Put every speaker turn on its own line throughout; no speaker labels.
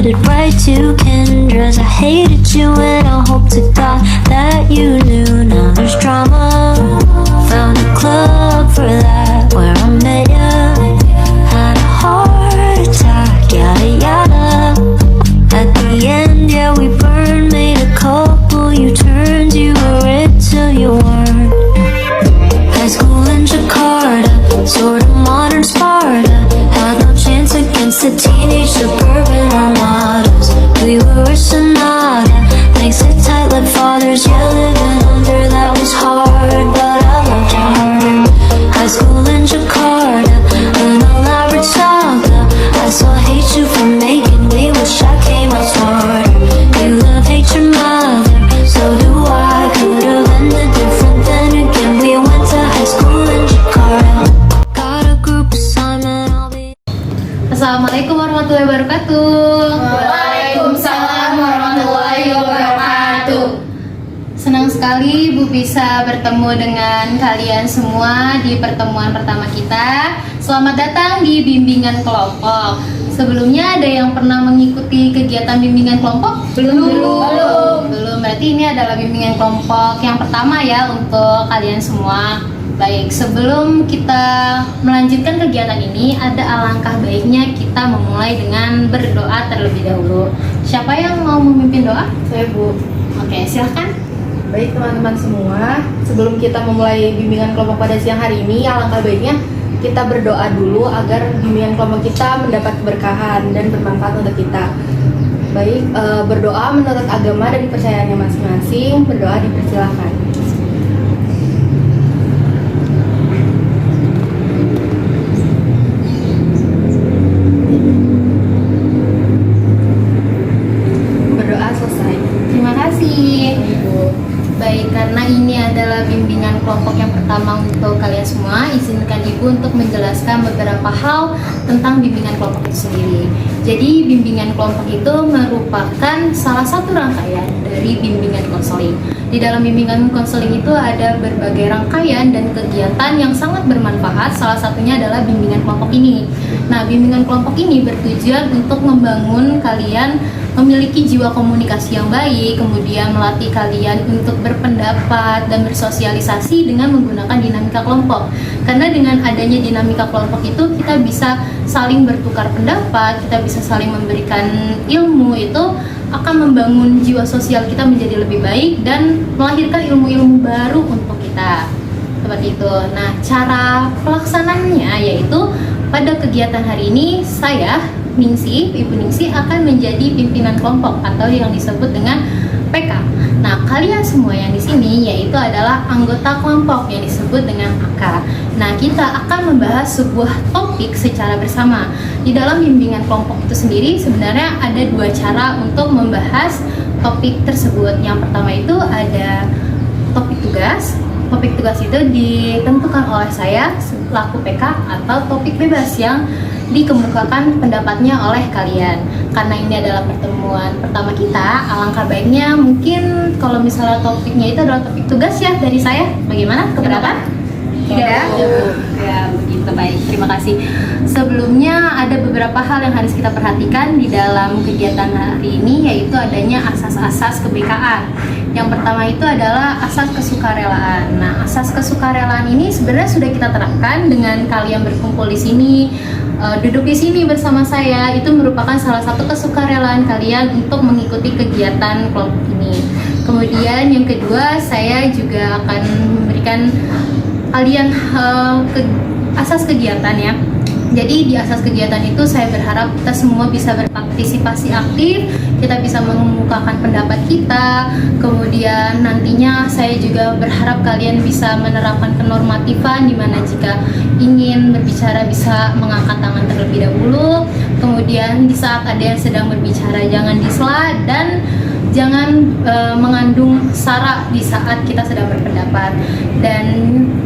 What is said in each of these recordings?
headed right to Kendra's. I hated you and I hope to God that you knew. Now there's drama. Found a club for that where I met ya. Had a heart attack, yada yada. At the end, yeah, we burned, made a couple U-turns. You were it till you weren't. High school in Jakarta, sort of modern Sparta. Had no chance against the teenage suburban armadas. We were a sonata, thanks to tight-lipped fathers. Yeah, living under that was hard, but I loved you harder. High school in Jakarta, an elaborate saga. I still hate you for making me wish I came out smarter. You love, hate your mother, so do I. Could've ended different, then again we went to high school in Jakarta. Got a group assignment, I'll be.
Assalamualaikum warahmatullahi wabarakatuh.
Waalaikumsalam warahmatullahi wabarakatuh.
Senang sekali Bu bisa bertemu dengan kalian semua di pertemuan pertama kita. Selamat datang di bimbingan kelompok. Sebelumnya ada yang pernah mengikuti kegiatan bimbingan kelompok? Belum. Berarti ini adalah bimbingan kelompok yang pertama ya untuk kalian semua. Baik, sebelum kita melanjutkan kegiatan ini, ada alangkah baiknya kita memulai dengan berdoa terlebih dahulu. Siapa yang mau memimpin doa?
Saya Bu.
Oke, silahkan.
Baik teman-teman semua, sebelum kita memulai bimbingan kelompok pada siang hari ini, alangkah baiknya kita berdoa dulu agar bimbingan kelompok kita mendapat keberkahan dan bermanfaat untuk kita. Baik, berdoa menurut agama dan kepercayaannya masing-masing. Berdoa dipersilahkan. Berdoa selesai.
Terima kasih. Baik, karena ini adalah bimbingan kelompok yang pertama untuk kalian semua, izinkan Ibu untuk menjelaskan beberapa hal tentang bimbingan kelompok itu sendiri. Jadi, bimbingan kelompok itu merupakan salah satu rangkaian dari bimbingan konseling. Di dalam bimbingan konseling itu ada berbagai rangkaian dan kegiatan yang sangat bermanfaat, salah satunya adalah bimbingan kelompok ini. Nah, bimbingan kelompok ini bertujuan untuk membangun kalian memiliki jiwa komunikasi yang baik, kemudian melatih kalian untuk berpendapat dan bersosialisasi dengan menggunakan dinamika kelompok. Karena dengan adanya dinamika kelompok itu kita bisa saling bertukar pendapat, kita bisa saling memberikan ilmu, itu akan membangun jiwa sosial kita menjadi lebih baik dan melahirkan ilmu-ilmu baru untuk kita. Seperti itu. Nah, cara pelaksanaannya yaitu pada kegiatan hari ini saya Ningsi, Ibu Ningsi akan menjadi pimpinan kelompok atau yang disebut dengan PK. Nah, kalian semua yang di sini yaitu adalah anggota kelompok yang disebut dengan AK. Nah, kita akan membahas sebuah topik secara bersama. Di dalam bimbingan kelompok itu sendiri sebenarnya ada dua cara untuk membahas topik tersebut. Yang pertama itu ada topik tugas. Topik tugas itu ditentukan oleh saya selaku PK atau topik bebas yang dikemukakan pendapatnya oleh kalian. Karena ini adalah pertemuan pertama kita, alangkah baiknya mungkin kalau misalnya topiknya itu adalah topik tugas ya dari saya. Bagaimana? Keberatan? Tidak? Ya, begitu, baik. Terima kasih. Sebelumnya ada beberapa hal yang harus kita perhatikan di dalam kegiatan hari ini, yaitu adanya asas-asas kebekaan. Yang pertama itu adalah asas kesukarelaan. Nah, asas kesukarelaan ini sebenarnya sudah kita terapkan dengan kalian berkumpul di sini, duduk di sini bersama saya. Itu merupakan salah satu kesukarelaan kalian untuk mengikuti kegiatan kelompok ini. Kemudian yang kedua, saya juga akan memberikan kalian asas kegiatan ya. Jadi di asas kegiatan itu saya berharap kita semua bisa berpartisipasi aktif, kita bisa mengemukakan pendapat kita. Kemudian nantinya saya juga berharap kalian bisa menerapkan kenormatifan, di mana jika ingin berbicara bisa mengangkat tangan terlebih dahulu. Kemudian di saat ada yang sedang berbicara jangan disela dan jangan mengandung sara di saat kita sedang berpendapat. Dan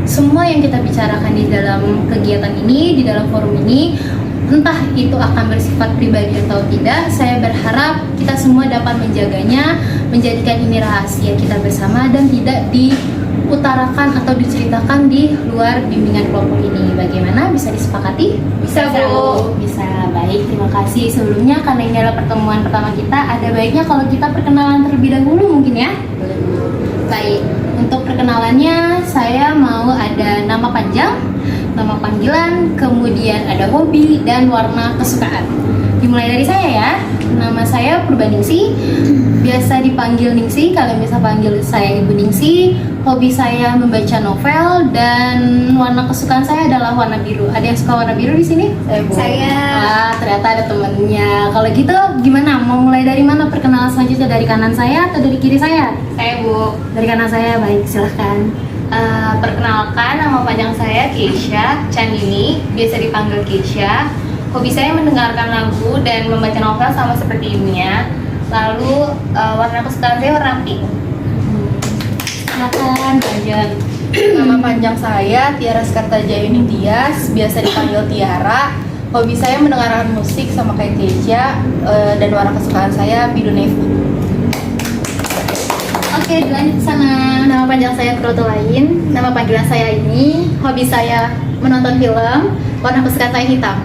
semua yang kita bicarakan di dalam kegiatan ini, di dalam forum ini, entah itu akan bersifat pribadi atau tidak, saya berharap kita semua dapat menjaganya, menjadikan ini rahasia kita bersama dan tidak diutarakan atau diceritakan di luar bimbingan kelompok ini. Bagaimana? Bisa disepakati?
Bisa, Bu.
Bisa, baik, terima kasih. basa-basi sebelumnya, karena ini adalah pertemuan pertama kita, ada baiknya kalau kita perkenalan terlebih dahulu mungkin ya. Baik, untuk perkenalannya saya mau ada nama panjang, nama panggilan, kemudian ada hobi dan warna kesukaan. Dimulai dari saya ya. Nama saya Purbaningsih, biasa dipanggil Ningsih, kalian bisa panggil saya Ibu Ningsih. Hobi saya membaca novel dan warna kesukaan saya adalah warna biru. Ada yang suka warna biru di sini?
Saya.
Ah, ternyata ada temennya. Kalau gitu gimana? Mau mulai dari mana perkenalan selanjutnya? Dari kanan saya atau dari kiri saya?
Saya Bu.
Dari kanan saya, baik silahkan.
Perkenalkan, nama panjang saya Keisha Chandini, biasa dipanggil Keisha. Hobi saya mendengarkan lagu dan membaca novel sama seperti ibunya. Lalu warna kesukaan saya warna pink.
Silahkan lanjut.
Nama panjang saya Tiara Skartajaya Tias, biasa dipanggil Tiara. Hobi saya mendengarkan musik sama kayak Keisha, dan warna kesukaan saya biru navy.
Oke, lanjut ke sana.
Nama panjang saya Lain. Nama panggilan saya ini. Hobi saya menonton film. Warna kesukaan saya hitam.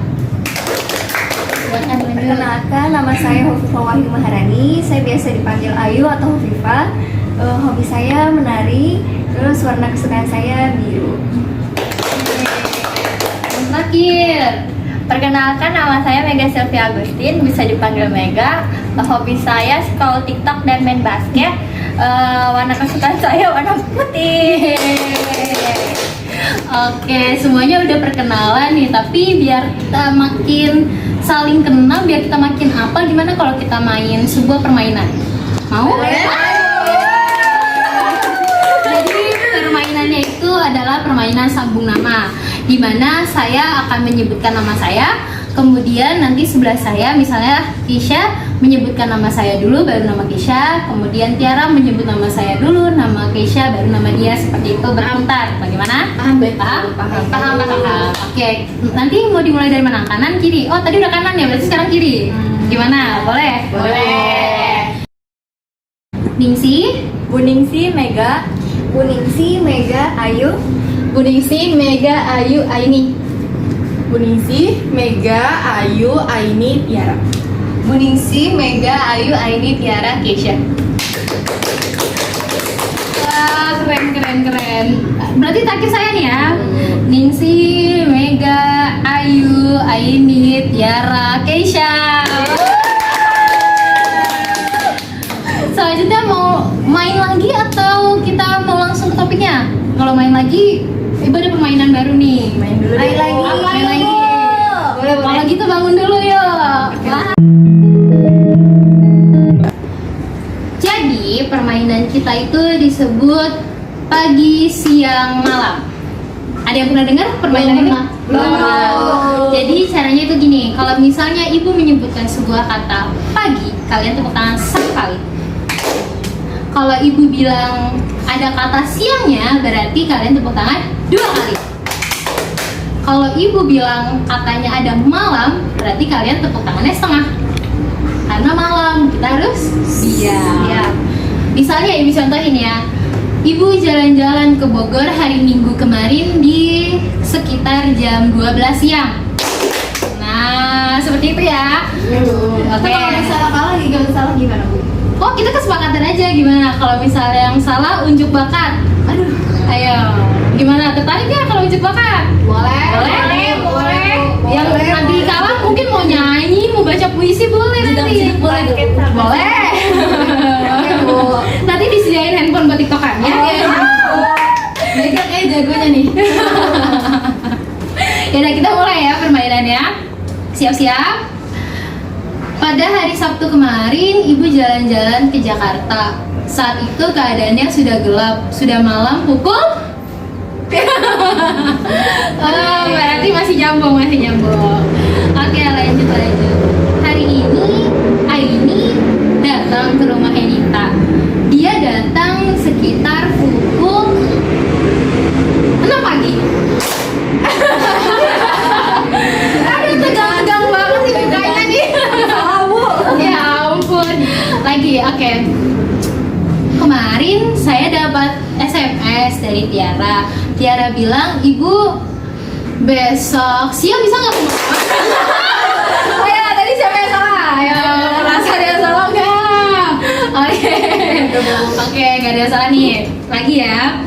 Silahkan lanjut.
Perkenalkan, nama saya Hovifah Wahyu Maharani. Saya biasa dipanggil Ayu atau Hovifah. Hobi saya menari, terus warna kesukaan saya biru.
Yang terakhir.
Perkenalkan, nama saya Mega Sylvia Agustin, bisa dipanggil Mega. Hobi saya scroll TikTok dan main basket. Warna kesukaan saya warna putih.
Oke, semuanya udah perkenalan nih, tapi biar kita makin saling kenal, biar kita makin apa, gimana kalau kita main sebuah permainan? Mau? Jadi permainannya itu adalah permainan sambung nama, di mana saya akan menyebutkan nama saya, kemudian nanti sebelah saya, misalnya Keisha menyebutkan nama saya dulu, baru nama Keisha, kemudian Tiara menyebut nama saya dulu, nama Keisha, baru nama dia, seperti itu berputar. Bagaimana?
Paham, baik.
Paham. Oke, nanti mau dimulai dari mana? Kanan, kiri? Oh, tadi udah kanan ya, berarti sekarang kiri. Gimana? Boleh?
Boleh.
Ningsih,
Bu Ningsih, Mega. Bu Ningsih, Mega, Ayu.
Bu Ningsih, Mega, Ayu, Aini.
Bu Ningsih, Mega, Ayu, Aini, Tiara.
Bu Ningsih, Mega, Ayu, Aini, Tiara, Keisha. Wah, keren. Berarti terakhir saya nih ya. Ningsih, Mega, Ayu, Aini, Tiara, Keisha. Selanjutnya mau main lagi atau kita mau langsung ke topiknya? Kalau main lagi, ibu ada permainan baru nih.
Main dulu
Main
deh.
lagi.
Main lagi. Kalau gitu bangun dulu yuk. Jadi permainan kita itu disebut pagi, siang, malam. Ada yang pernah dengar permainan ini?
Belum.
Jadi caranya itu gini, kalau misalnya ibu menyebutkan sebuah kata pagi, kalian tepuk tangan satu kali. Kalau ibu bilang ada kata siangnya, berarti kalian tepuk tangan 2 kali. Kalau ibu bilang katanya ada malam, berarti kalian tepuk tangannya setengah. Karena malam, kita harus siap. Misalnya ibu contohin ya, ibu jalan-jalan ke Bogor hari Minggu kemarin di sekitar jam 12 siang. Nah, seperti itu ya. Oke.
Kalau misalnya kalah, salah gimana Bu?
Oh, kita kesepakatan aja gimana? Kalau misalnya yang salah unjuk bakat. Aduh, ayo. Gimana? Tertarik ya kalau unjuk bakat? Boleh. Yang nanti kalah mungkin mau nyanyi, mau baca puisi boleh nanti. Boleh.
Oke Bu.
Nanti disediain handphone buat tiktokan ya.
Mega kayak jagonya nih.
Ya udah, kita mulai ya permainannya. Siap-siap. Pada hari Sabtu kemarin, ibu jalan-jalan ke Jakarta. Saat itu keadaannya sudah gelap, sudah malam pukul. Oh, berarti masih nyambung. Oke, lanjut. Hari ini, Aini datang ke rumah Enita. Dia datang sekitar pukul 6 pagi. Aduh, tegang banget nih mukanya nih. Ya ampun. Lagi, oke. Kemarin saya dapat SMS dari Tiara. Tiara bilang, ibu besok siang bisa nggak? Oh ya, tadi siapa yang nggak salah nih. Lagi ya.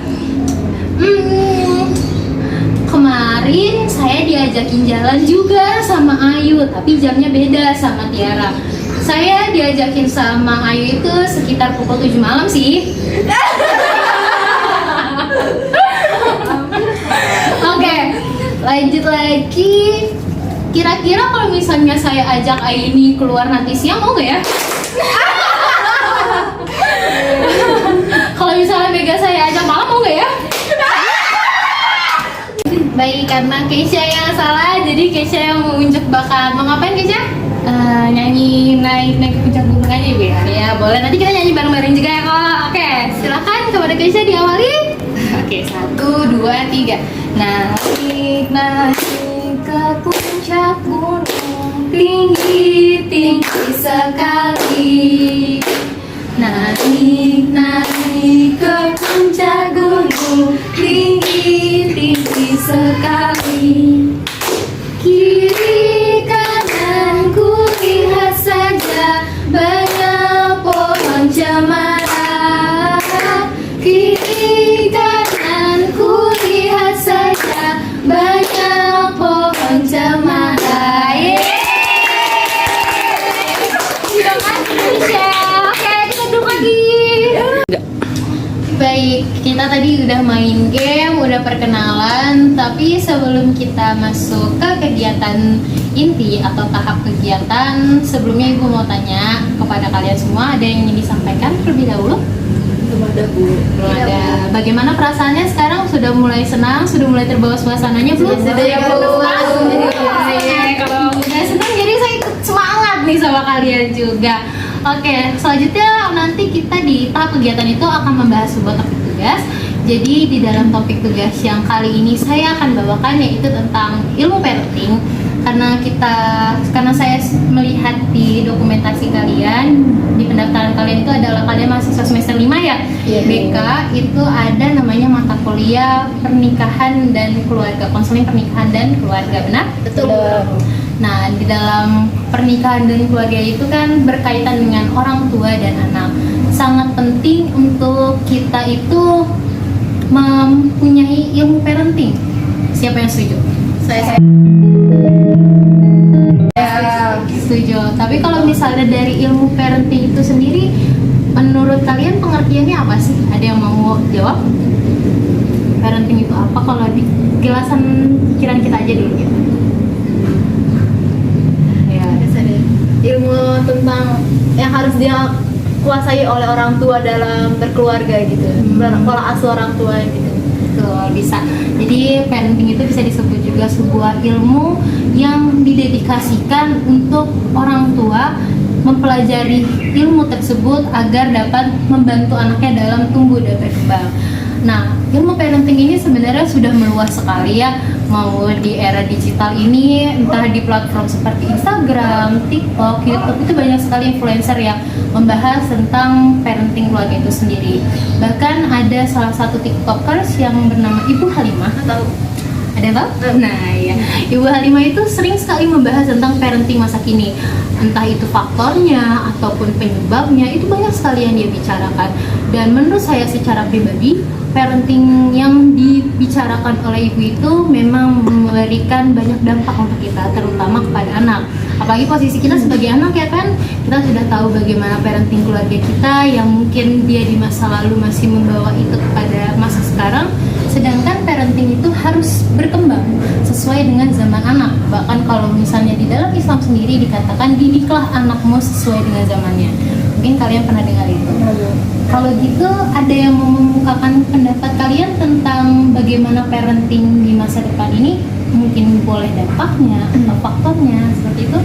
Kemarin saya diajakin jalan juga sama Ayu, tapi jamnya beda sama Tiara. Saya diajakin sama Ayu itu sekitar pukul 7 malam sih. Oke, lanjut lagi. Kira-kira kalau misalnya saya ajak Ayu ini keluar nanti siang, mau gak ya? Kalau misalnya Mega saya ajak malam, mau gak ya? Baik, karena Keisha yang salah, jadi Keisha yang mengunjuk bakat. Mau ngapain Keisha?
Nyanyi naik ke puncak gunung aja ya.
Ya boleh, nanti kita nyanyi bareng-bareng juga ya kok. Oke, silakan kepada Keisha diawali.
Oke, 1, 2, 3. Naik ke puncak gunung tinggi sekali. Naik ke puncak gunung tinggi sekali. Kiri kanan ku lihat saja banyak pohon cemara. Kiri kanan ku lihat saja banyak pohon cemara. Oke, kita duduk lagi. Baik, kita tadi udah main game, udah perkenalan, tapi sebelum kita masuk ke kegiatan inti atau tahap kegiatan, sebelumnya Ibu mau tanya kepada kalian semua, ada yang ingin disampaikan terlebih dahulu?
Belum ada Bu.
Belum ada. Bagaimana perasaannya sekarang? Sudah mulai senang? Sudah mulai terbawa suasananya belum?
Sudah ya, Bu.
Kalau udah senang, jadi saya ikut semangat nih sama kalian juga. Oke, selanjutnya nanti kita di tahap kegiatan itu akan membahas sebuah topik tugas. Jadi di dalam topik tugas yang kali ini saya akan bawakan yaitu tentang ilmu parenting. Karena saya melihat di dokumentasi kalian, di pendaftaran kalian itu adalah kalian mahasiswa semester 5 ya.
Iya.
BK itu ada namanya mata kuliah pernikahan dan keluarga, konseling pernikahan dan keluarga, benar?
Betul.
Nah, di dalam pernikahan dan keluarga itu kan berkaitan dengan orang tua dan anak. Sangat penting untuk kita itu mempunyai ilmu parenting. Siapa yang setuju?
Saya
Setuju. Tapi kalau misalnya dari ilmu parenting itu sendiri, menurut kalian pengertiannya apa sih? Ada yang mau jawab? Parenting itu apa? Kalau di kilasan pikiran kita aja dulu gitu.
ilmu tentang yang harus dia kuasai oleh orang tua dalam berkeluarga gitu, pola asuh orang tua gitu.
Betul, bisa. Jadi parenting itu bisa disebut juga sebuah ilmu yang didedikasikan untuk orang tua mempelajari ilmu tersebut agar dapat membantu anaknya dalam tumbuh dan berkembang. Nah, ilmu parenting ini sebenarnya sudah meluas sekali ya, mau di era digital ini, entah di platform seperti Instagram, TikTok, YouTube, itu banyak sekali influencer yang membahas tentang parenting keluarga itu sendiri. Bahkan ada salah satu TikTokers yang bernama Ibu Halimah, atau ada yang tahu? Nah ya, Ibu Halimah itu sering sekali membahas tentang parenting masa kini. Entah itu faktornya ataupun penyebabnya, itu banyak sekali yang dia bicarakan. Dan menurut saya secara pribadi, parenting yang dibicarakan oleh ibu itu memang memberikan banyak dampak untuk kita, terutama kepada anak. Apalagi posisi kita sebagai anak ya kan, kita sudah tahu bagaimana parenting keluarga kita yang mungkin dia di masa lalu masih membawa itu kepada masa sekarang. Sedangkan parenting itu harus berkembang sesuai dengan zaman anak. Bahkan kalau misalnya di dalam Islam sendiri dikatakan didiklah anakmu sesuai dengan zamannya. Mungkin kalian pernah dengar itu. Kalau gitu, ada yang mau membukakan pendapat kalian tentang bagaimana parenting di masa depan ini? Mungkin boleh dampaknya atau faktornya seperti itu.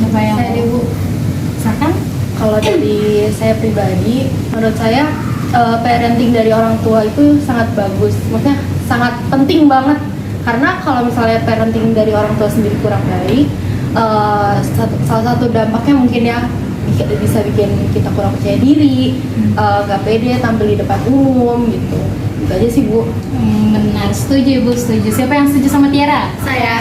Siapa yang
Saya
mau?
Bu.
Silakan.
Kalau dari saya pribadi, menurut saya parenting dari orang tua itu sangat bagus, maksudnya sangat penting banget. Karena kalau misalnya parenting dari orang tua sendiri kurang baik, salah satu dampaknya mungkin ya bisa bikin kita kurang percaya diri, gak pede tampil di depan umum gitu. Itu aja sih Bu.
Benar, setuju Bu, setuju. Siapa yang setuju sama Tiara?
Saya.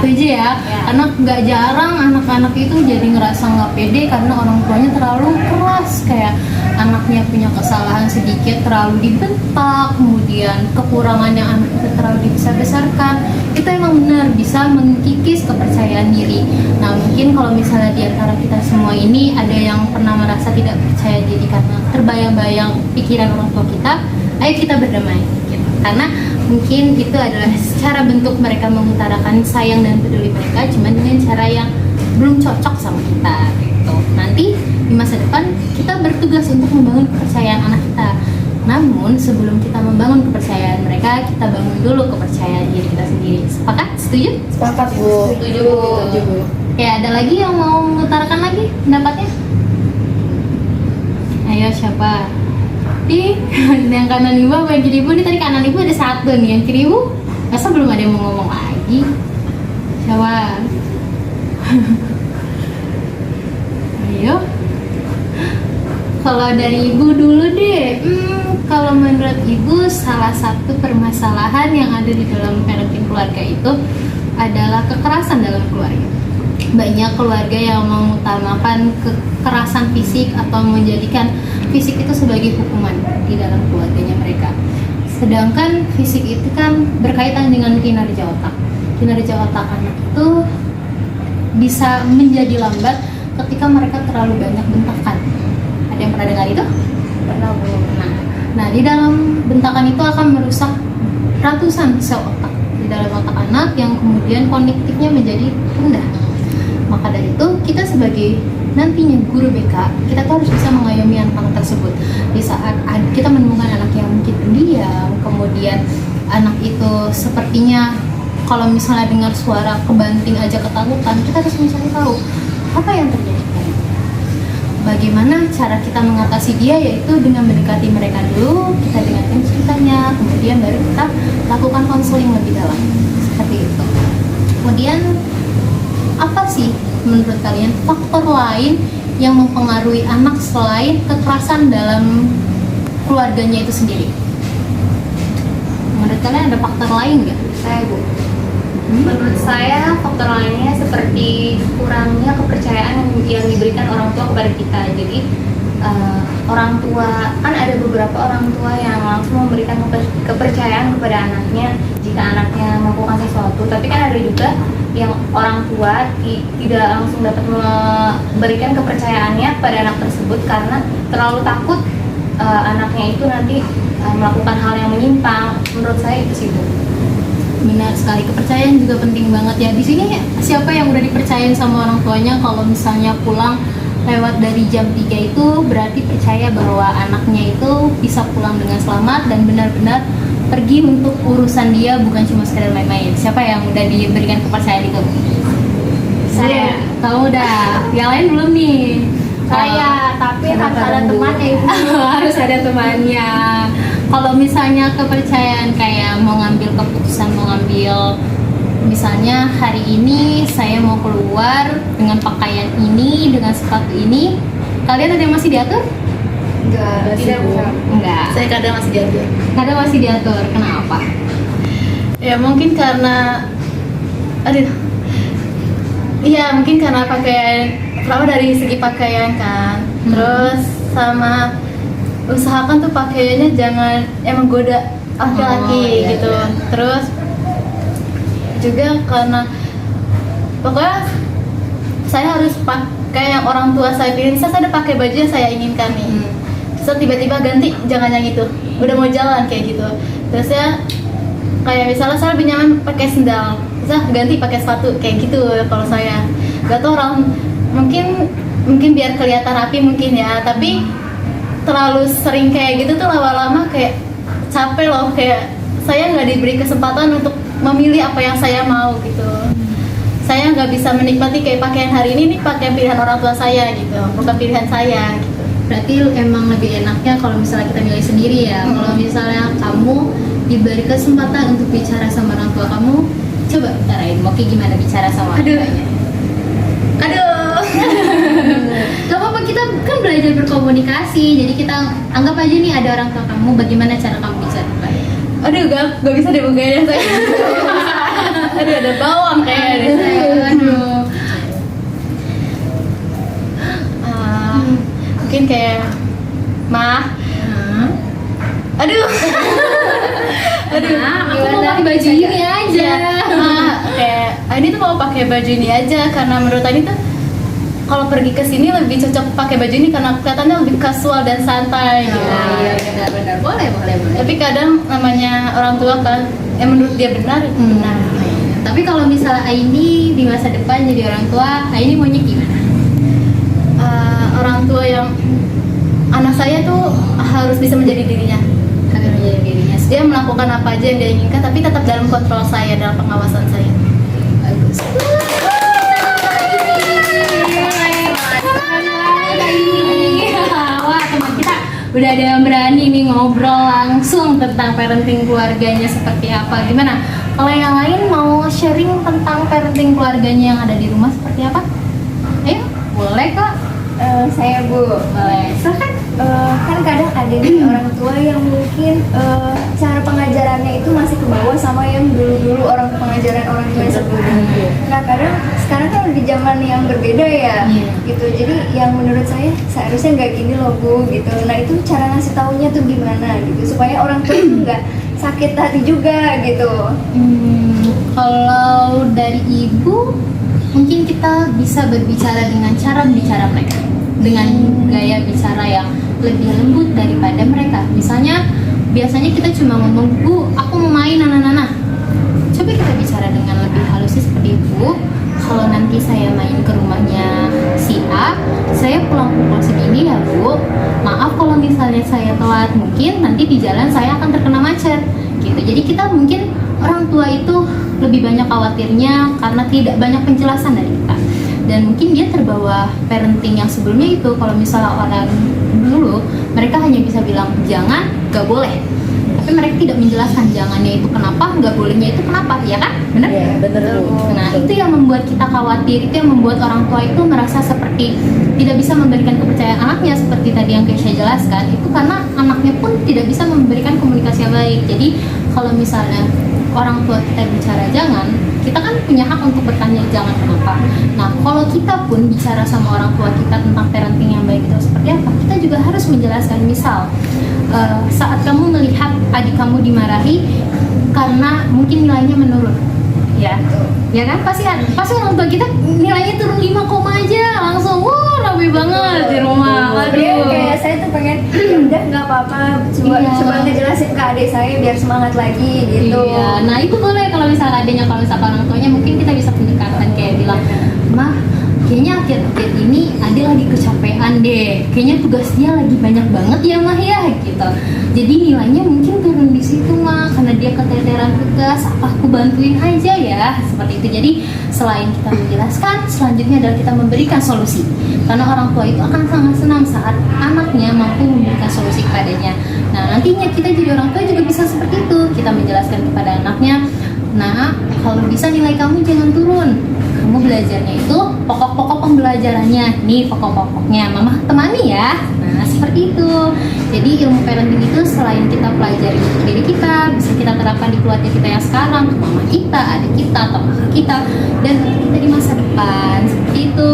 Setuju ya? Karena nggak jarang anak-anak itu jadi ngerasa nggak pede karena orang tuanya terlalu keras, kayak anaknya punya kesalahan sedikit terlalu dibentak, kemudian kekurangannya anak itu terlalu dibesar-besarkan. Itu emang benar bisa mengkikis kepercayaan diri. Nah mungkin kalau misalnya di antara kita semua ini ada yang pernah merasa tidak percaya diri karena terbayang-bayang pikiran orang tua kita, ayo kita berdamai gitu. Karena mungkin itu adalah cara bentuk mereka mengutarakan sayang dan peduli mereka, cuma dengan cara yang belum cocok sama kita gitu. Nanti di masa depan kita bertugas untuk membangun kepercayaan anak kita. Namun sebelum kita membangun kepercayaan mereka, kita bangun dulu kepercayaan diri kita sendiri. Sepakat? Setuju?
Sepakat Bu.
Setuju Bu. Ya, ada lagi yang mau mengutarakan lagi pendapatnya? Ayo siapa? Yang kanan ibu apa yang kiri ibu? Ini tadi kanan ibu ada satu nih, yang kiri ibu masa belum ada yang mau ngomong lagi? Siapa? Ayo. Kalau dari ibu dulu deh. Kalau menurut ibu salah satu permasalahan yang ada di dalam parenting keluarga itu adalah kekerasan dalam keluarga. Banyak keluarga yang mengutamakan kekerasan fisik atau menjadikan fisik itu sebagai hukuman di dalam keluarganya mereka. Sedangkan fisik itu kan berkaitan dengan kinerja otak. Kinerja otak anak itu bisa menjadi lambat ketika mereka terlalu banyak bentakan. Ada yang pernah dengar itu? Pernah Bu. Nah, di dalam bentakan itu akan merusak ratusan sel otak di dalam otak anak yang kemudian kognitifnya menjadi rendah. Maka dari itu kita sebagai nantinya guru BK, kita tuh harus bisa mengayomi anak-anak tersebut. Di saat kita menemukan anak yang mungkin pendiam, kemudian anak itu sepertinya kalau misalnya dengar suara kebanting aja ketakutan, kita harus mencari tahu apa yang terjadi. Bagaimana cara kita mengatasi dia, yaitu dengan mendekati mereka dulu, kita dengarkan ceritanya, kemudian baru kita lakukan konseling lebih dalam, seperti itu. Kemudian apa sih menurut kalian faktor lain yang mempengaruhi anak selain kekerasan dalam keluarganya itu sendiri? Menurut kalian ada faktor lain nggak?
Saya Bu. Menurut saya faktor lainnya seperti kurangnya kepercayaan yang diberikan orang tua kepada kita. Jadi orang tua, kan ada beberapa orang tua yang langsung memberikan kepercayaan kepada anaknya jika anaknya melakukan sesuatu. Tapi kan ada juga yang orang tua tidak langsung dapat memberikan kepercayaannya pada anak tersebut karena terlalu takut anaknya itu nanti melakukan hal yang menyimpang. Menurut saya itu sih Bu.
Benar sekali, kepercayaan juga penting banget ya. Di sini siapa yang udah dipercayain sama orang tuanya kalau misalnya pulang lewat dari jam 3 itu berarti percaya bahwa anaknya itu bisa pulang dengan selamat dan benar-benar pergi untuk urusan dia, bukan cuma sekedar main-main. Siapa yang udah diberikan kepercayaan itu? Saya. Kamu udah. Yang lain belum nih?
Saya, tapi harus ada temannya.
Harus ada temannya. Kalau misalnya kepercayaan kayak mau ngambil keputusan, mau ngambil misalnya hari ini saya mau keluar dengan pakaian ini, dengan sepatu ini, kalian ada yang masih diatur? Enggak.
Saya kadang masih diatur.
Kadang masih diatur. Kenapa?
Ya mungkin karena mungkin karena pakaian, pertama dari segi pakaian kan, terus sama usahakan tuh pakaiannya jangan menggoda laki-laki gitu. Terus juga karena pokoknya saya harus pakai yang orang tua saya pilih. Saya udah pakai baju yang saya inginkan nih, terus tiba-tiba ganti jangan yang itu, udah mau jalan kayak gitu. Terus ya kayak misalnya saya lebih nyaman pakai sendal, bisa ganti pakai sepatu kayak gitu. Kalau saya gak tau orang mungkin biar kelihatan rapi mungkin ya, tapi terlalu sering kayak gitu tuh lama-lama kayak capek loh, kayak saya nggak diberi kesempatan untuk memilih apa yang saya mau gitu. Saya nggak bisa menikmati kayak pakaian hari ini pakaian pilihan orang tua saya gitu, bukan pilihan saya gitu.
Berarti emang lebih enaknya kalau misalnya kita milih sendiri ya. Kalau misalnya kamu diberi kesempatan untuk bicara sama orang tua kamu, coba utarain Moki gimana bicara sama orang tuanya.
Aduh.
Gak apa-apa, kita kan belajar belajar berkomunikasi. Jadi kita anggap aja nih ada orang tua kamu, bagaimana cara kamu bisa depan?
Aduh, gak bisa deh bukanya saya. Aduh, ada bawang kayaknya deh.
Aduh.
Mungkin kayak mah. Aduh. Aduh,
Aku mau pakai baju ini aja.
Kayak ini tuh mau pakai baju ini aja karena menurut Ani tuh kalau pergi ke sini lebih cocok pakai baju ini karena kelihatannya lebih casual dan santai gitu.
Iya, benar-benar boleh.
Tapi kadang namanya orang tua kan, menurut dia benar itu benar.
Tapi kalau misalnya Aini di masa depan jadi orang tua, Aini maunya gimana?
Orang tua yang anak saya tuh harus bisa menjadi dirinya.
Agar menjadi dirinya
Dia melakukan apa aja yang dia inginkan, tapi tetap dalam kontrol saya, dalam pengawasan saya.
bagus. Wah, teman kita udah ada yang berani nih ngobrol langsung tentang parenting keluarganya seperti apa. Gimana? Kalau yang lain mau sharing tentang parenting keluarganya yang ada di rumah seperti apa? Ayo, boleh Kak?
Saya Bu,
Boleh.
kan kadang ada nih orang tua yang mungkin cara pengajarannya itu masih ke bawah sama yang dulu orang pengajaran orang tua sebelumnya. Nah kadang sekarang kan di zaman yang berbeda ya,
Iya.
gitu. Jadi yang menurut saya seharusnya nggak gini loh Bu, gitu. Nah itu cara ngasih taunya tuh gimana, gitu, supaya orang tua itu nggak sakit hati juga, gitu.
Kalau dari ibu, mungkin kita bisa berbicara dengan cara bicara mereka, dengan gaya bicara yang lebih lembut daripada mereka. Misalnya, biasanya kita cuma ngomong, Bu, aku mau main, nana. Coba kita bicara dengan lebih halusnya seperti Bu. Kalau nanti saya main ke rumahnya si A, saya pulang pukul segini ya Bu. Maaf kalau misalnya saya telat, mungkin nanti di jalan saya akan terkena macet. Gitu. Jadi kita mungkin orang tua itu lebih banyak khawatirnya karena tidak banyak penjelasan dari kita. Dan mungkin dia terbawa parenting yang sebelumnya itu. Kalau misalnya orang dulu, mereka hanya bisa bilang jangan, gak boleh. Tapi mereka tidak menjelaskan jangannya itu kenapa, gak bolehnya itu kenapa, ya kan? Benar?
Iya, bener Bu.
Nah, itu yang membuat kita khawatir, itu yang membuat orang tua itu merasa seperti tidak bisa memberikan kepercayaan anaknya seperti tadi yang Keisha jelaskan. Itu karena anaknya pun tidak bisa memberikan komunikasi yang baik. Jadi, kalau misalnya orang tua kita bicara jangan, kita kan punya hak untuk bertanya jangan kenapa. Nah, kalau kita pun bicara sama orang tua kita tentang parenting yang baik itu seperti apa, kita juga harus menjelaskan. Misal, saat kamu melihat adik kamu dimarahi karena mungkin nilainya menurun, ya kan, pasti orang tua kita nilainya turun 5 koma aja langsung wah rame banget di rumah.
Dia
Aduh,
kayak saya tuh pengen "Ya udah nggak apa-apa,
Iya.
coba ngejelasin ke adik saya biar semangat lagi gitu.
Iya, nah itu boleh kalau misalnya adanya, kalau misalnya orang tuanya mungkin kita bisa pendekatan kayak bilang, Mah, kayaknya akhir-akhir ini Ade lagi kecapean deh, kayaknya tugas dia lagi banyak banget ya Mah ya, gitu. Jadi nilainya mungkin turun di situ Mah, karena dia keteteran tugas, apa aku bantuin aja ya, seperti itu. Jadi selain kita menjelaskan, selanjutnya adalah kita memberikan solusi. Karena orang tua itu akan sangat senang saat anaknya mampu memberikan solusi kepadanya. Nah, nantinya kita jadi orang tua juga bisa seperti itu. Kita menjelaskan kepada anaknya, nah, kalau bisa nilai kamu jangan turun. Kamu belajarnya itu pokok-pokok pembelajarannya. Nih pokok-pokoknya, Mama temani ya. Nah, seperti itu. Jadi ilmu parenting itu selain kita pelajari untuk diri kita, bisa kita terapkan di keluarga kita yang sekarang, ke mama kita, adik kita, atau kakak kita, dan kita di masa depan. Seperti itu.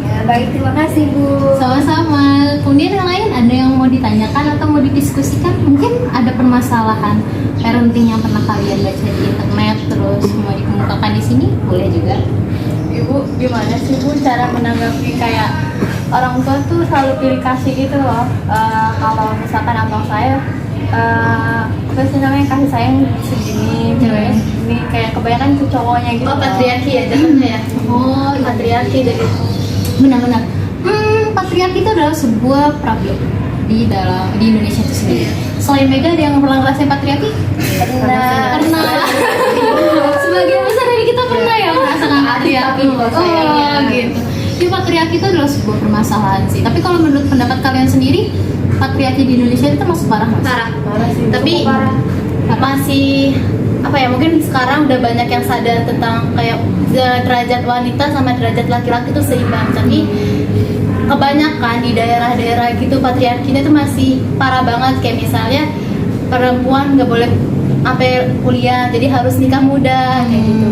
Ya baik, terima kasih Bu.
Sama-sama. Kemudian yang lain ada yang mau ditanyakan atau mau didiskusikan? Mungkin ada permasalahan parenting yang pernah kalian baca di internet terus mau dikemukakan di sini, boleh juga.
Ibu, gimana sih Bu cara menanggapi kayak orang tua tuh selalu pilih kasih gitu loh. Kalau misalkan abang saya apa sih namanya, kasih sayang segini, ceweknya segini, kayak kebanyakan ke cowoknya gitu.
Oh, patriarki ya jatuhnya ya? Oh, iya.
Patriarki dari
Benar-benar. Patriarki itu adalah sebuah problem di Indonesia itu sendiri. Selain Mega, ada yang pernah ngerasain patriarki? Pernah. Sebagian besar dari kita pernah ya merasakan patriarki. Oh, gitu. Jadi patriarki itu adalah sebuah permasalahan sih. Tapi kalau menurut pendapat kalian sendiri, patriarki di Indonesia itu masuk parah nggak sih?
parah sih.
Tapi
Cukup parah.
masih apa ya, mungkin sekarang udah banyak yang sadar tentang kayak derajat wanita sama derajat laki-laki itu seimbang, tapi kebanyakan di daerah-daerah gitu patriarkinya itu masih parah banget. Kayak misalnya perempuan nggak boleh sampai kuliah, jadi harus nikah muda kayak gitu.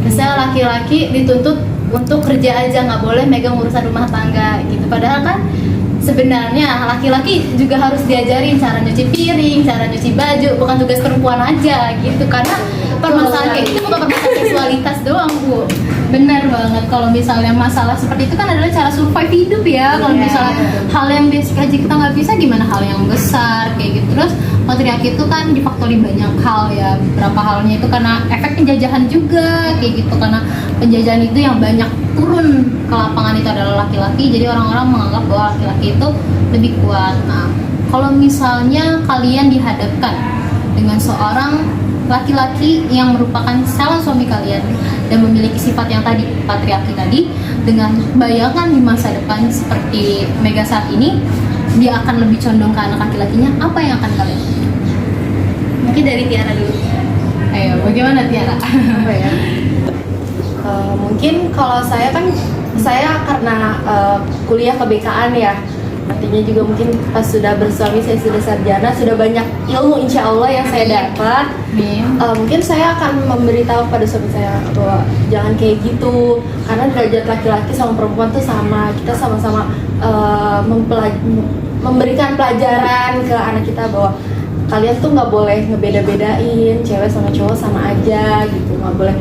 Misalnya laki-laki dituntut untuk kerja aja, nggak boleh megang urusan rumah tangga gitu. Padahal kan sebenarnya laki-laki juga harus diajarin cara nyuci piring, cara nyuci baju, bukan tugas perempuan aja gitu. Karena permasalahan kayak gitu bukan permasalahan seksualitas doang, Bu. Benar banget, kalau misalnya masalah seperti itu kan adalah cara survive hidup ya. Kalau misalnya hal yang basic aja kita nggak bisa, gimana hal yang besar kayak gitu. Terus patriarki itu kan difaktori banyak hal ya. Beberapa halnya itu karena efek penjajahan juga kayak gitu. Karena penjajahan itu yang banyak turun ke lapangan itu adalah laki-laki, jadi orang-orang menganggap bahwa laki-laki itu lebih kuat. Nah, kalau misalnya kalian dihadapkan dengan seorang laki-laki yang merupakan calon suami kalian dan memiliki sifat yang tadi, patriarki tadi, dengan bayangan di masa depan seperti Mega saat ini, dia akan lebih condong ke anak laki-lakinya, apa yang akan kalian lakukan? Mungkin dari Tiara dulu. Ayo, bagaimana Tiara?
Apa ya? Mungkin kalau saya kan, saya karena kuliah keBK-an ya, artinya juga mungkin pas sudah bersuami, saya sudah sarjana, sudah banyak ilmu insya Allah yang saya dapat. Mungkin saya akan memberitahu pada suami saya bahwa jangan kayak gitu, karena derajat laki-laki sama perempuan tuh sama, kita sama-sama memberikan pelajaran ke anak kita bahwa kalian tuh nggak boleh ngebeda-bedain cewek sama cowok sama aja gitu, nggak boleh